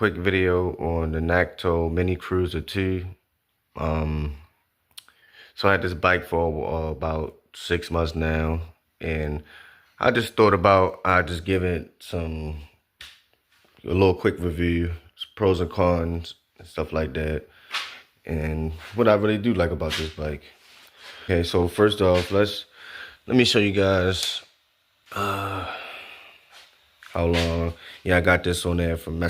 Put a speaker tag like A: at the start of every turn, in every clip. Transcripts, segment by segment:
A: quick video on the Nakto Mini Cruiser 2. So I had this bike for about 6 months now, and I just thought about just give it a little quick review, pros and cons and stuff like that, and what I really do like about this bike. Okay, so first off, let me show you guys how long. Yeah, I got this on there from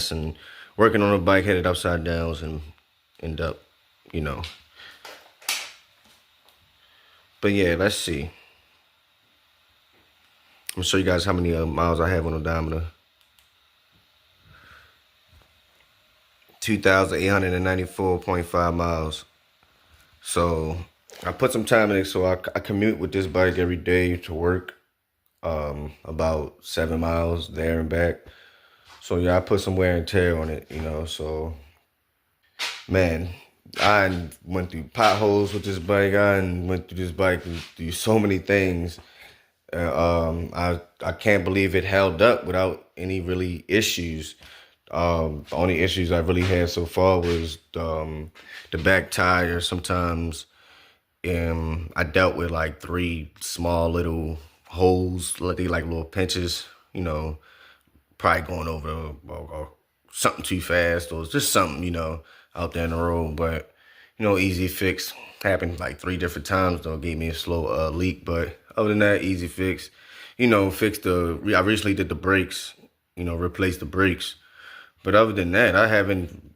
A: working on a bike, had it upside down, and end up, you know. But yeah, let's see. I'm gonna show you guys how many miles I have on the odometer. 2,894.5 miles. So I put some time in it. So I commute with this bike every day to work, about 7 miles there and back. So yeah, I put some wear and tear on it, you know. So man, I went through potholes with this bike. I went through this bike through so many things. I can't believe it held up without any really issues. The only issues I really had so far was the back tire. Sometimes I dealt with like 3 small little holes, like little pinches, you know, probably going over or something too fast or just something, you know, out there in the road. But, you know, easy fix. Happened like 3 different times though, gave me a slow leak. But other than that, easy fix. You know, I recently did the brakes, you know, replaced the brakes. But other than that, I haven't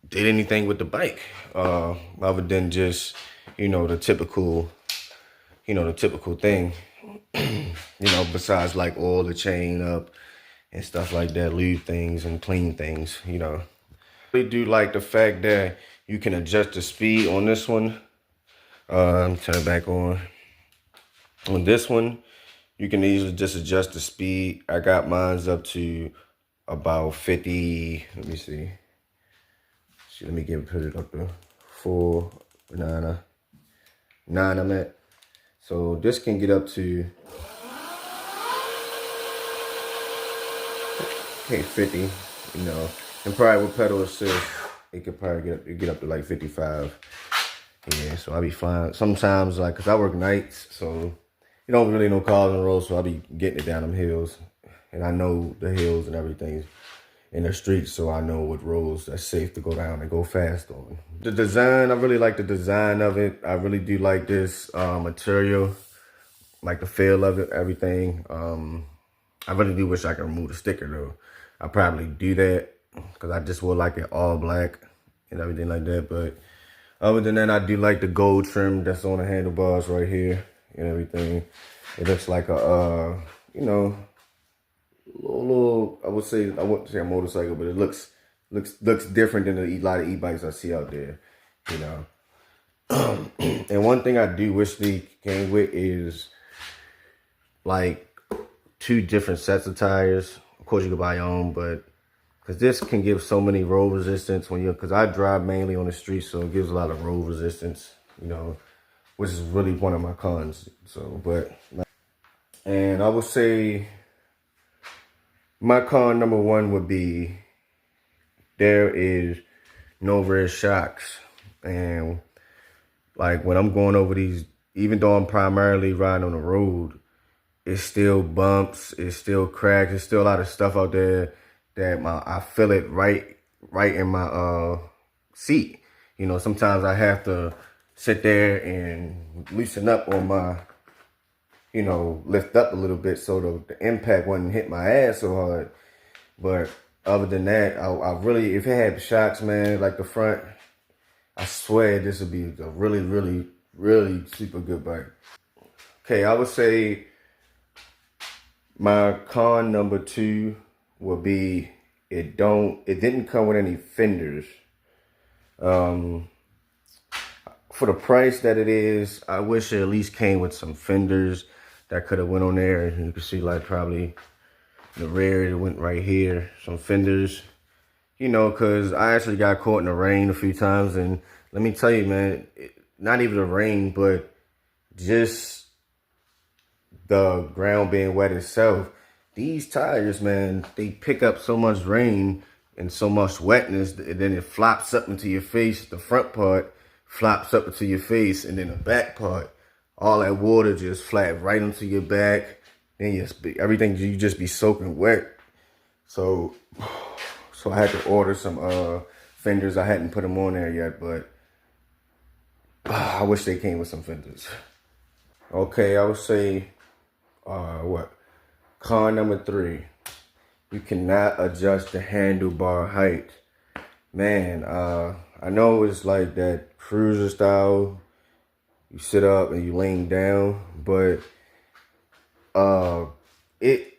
A: did anything with the bike, other than just, you know, the typical thing, you know, besides like oil the chain up and stuff like that, lube things and clean things, you know. I really do like the fact that you can adjust the speed on this one. Let me turn it back on. On this one, you can easily just adjust the speed. I got mine's up to about 50. Let me see. Let me put it up to 4, 9 I'm at. So this can get up to 50, you know, and probably with pedal assist, it could probably get up to like 55. Yeah, so I'll be fine. Sometimes, like, cause I work nights, so you don't really know cars on the road, so I'll be getting it down them hills, and I know the hills and everything in the streets, so I know what roads that's safe to go down and go fast on. The design, I really like the design of it. I really do like this material, like the feel of it, everything. I really do wish I could remove the sticker though. I probably do that because I just would like it all black and everything like that. But other than that, I do like the gold trim that's on the handlebars right here and everything. It looks like a, you know, little, I wouldn't say a motorcycle, but it looks different than a lot of e-bikes I see out there, you know. And one thing I do wish they came with is like 2 different sets of tires. Of course, you can buy your own, but because this can give so many road resistance because I drive mainly on the street, so it gives a lot of road resistance, you know, which is really one of my cons. So, and I would say my con number 1 would be there is no rear shocks. And like when I'm going over these, even though I'm primarily riding on the road, it's still bumps, it's still cracks, there's still a lot of stuff out there that I feel it right in my seat. You know, sometimes I have to sit there and loosen up on my, you know, lift up a little bit so the impact wouldn't hit my ass so hard. But other than that, I really, if it had shocks, man, like the front, I swear this would be a really, really, really super good bike. Okay, I would say my con number 2 would be it didn't come with any fenders. For the price that it is, I wish it at least came with some fenders that could have went on there. And you can see like probably the rear, it went right here, some fenders, you know, because I actually got caught in the rain a few times. And let me tell you, man, not even the rain, but just the ground being wet itself. These tires, man, they pick up so much rain and so much wetness, and then it flops up into your face. The front part flops up into your face, and then the back part, all that water just flat right into your back. Then everything, you just be soaking wet. So I had to order some fenders. I hadn't put them on there yet, but I wish they came with some fenders. Okay, I would say, con number 3. You cannot adjust the handlebar height. Man, I know it's like that cruiser style. You sit up and you lean down, but it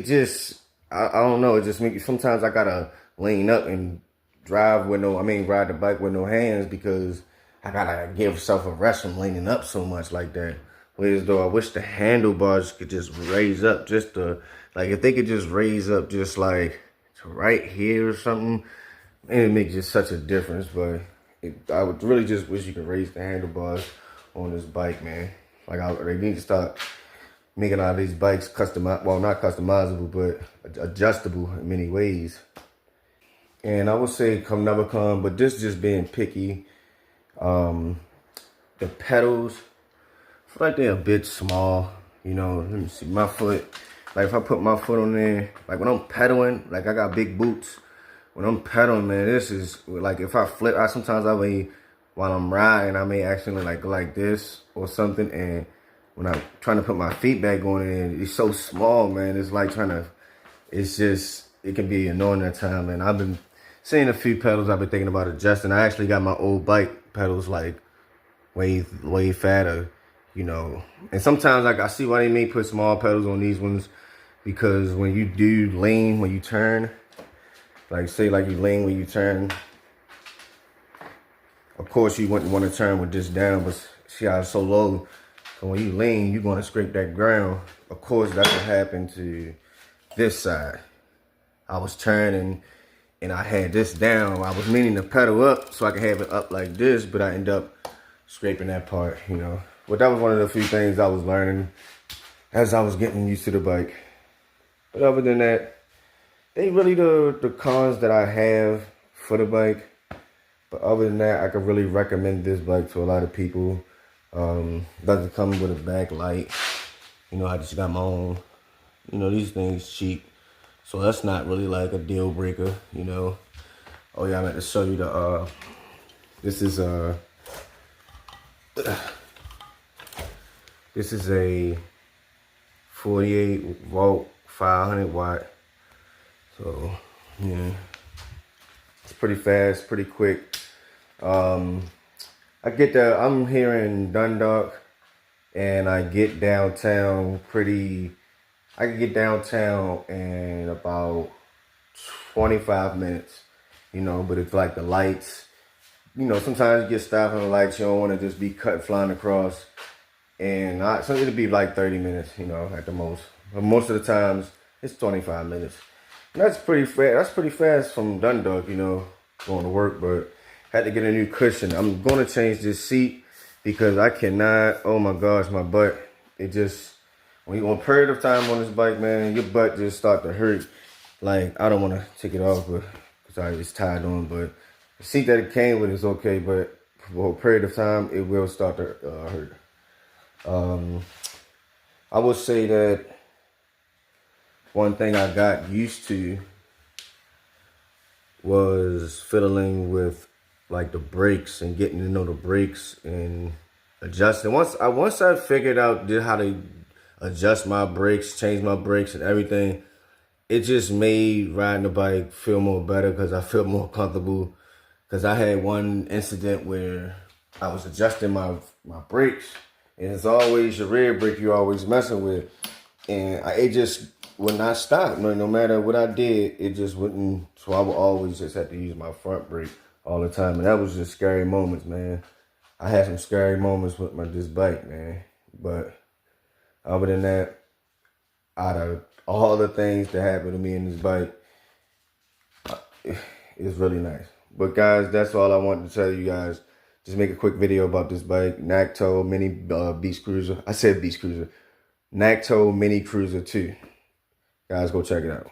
A: just, I don't know, it just makes, sometimes I gotta lean up and ride the bike with no hands, because I gotta give self a rest from leaning up so much like that. Whereas though I wish the handlebars could just raise up, just to, like, if they could just raise up just like to right here or something, and it makes just such a difference. But I would really just wish you could raise the handlebars on this bike, man. Like, they need to start making all these bikes not customizable, but adjustable in many ways. And I would say never come, but this just being picky. The pedals, I feel like they're a bit small. You know, let me see my foot. Like, if I put my foot on there, like when I'm pedaling, like I got big boots. When I'm pedaling, man, this is like, if I flip, while I'm riding, I may actually like go like this or something. And when I'm trying to put my feet back on it, it's so small, man. It's like it can be annoying at times, man. I've been seeing a few pedals I've been thinking about adjusting. I actually got my old bike pedals like way fatter, you know. And sometimes like I see why they may put small pedals on these ones, because when you do lean, when you turn, like say like you lean when you turn, of course you wouldn't want to turn with this down, but see how it's so low. So when you lean, you're going to scrape that ground. Of course, that's what happened to this side. I was turning and I had this down. I was meaning to pedal up so I could have it up like this, but I ended up scraping that part, you know. But that was one of the few things I was learning as I was getting used to the bike. But other than that, they really the cons that I have for the bike. But other than that, I could really recommend this bike to a lot of people. Doesn't come with a backlight. You know, I just got my own. You know, these things cheap. So that's not really like a deal breaker, you know. Oh yeah, I meant to show you this is a 48 volt, 500 watt. So yeah, it's pretty fast, pretty quick. I get there, I'm here in Dundalk, and I get downtown I can get downtown in about 25 minutes, you know. But if like the lights, you know, sometimes you get stopped on the lights, you don't want to just be flying across. And so it'll be like 30 minutes, you know, at the most. But most of the times, it's 25 minutes. And that's pretty fast. That's pretty fast from Dundalk, you know, going to work. But had to get a new cushion. I'm going to change this seat because I cannot, oh my gosh, my butt. It just, when you on a period of time on this bike, man, your butt just start to hurt. Like, I don't want to take it off because it's tied on. But the seat that it came with is okay. But for a period of time, it will start to hurt. I would say that one thing I got used to was fiddling with like the brakes and getting to know the brakes and adjusting. Once I figured out how to adjust my brakes, change my brakes and everything, it just made riding the bike feel more better because I feel more comfortable. Because I had one incident where I was adjusting my brakes, and it's always your rear brake you're always messing with, and it just would not stop. No matter what I did, it just wouldn't. So I would always just have to use my front brake all the time, and that was just scary moments, man. I had some scary moments with this bike, man. But other than that, out of all the things that happened to me in this bike, it's really nice. But guys, that's all I wanted to tell you guys. Just make a quick video about this bike, Nakto Mini Beast Cruiser. I said Beast Cruiser. Nakto Mini Cruiser 2. Guys, go check it out.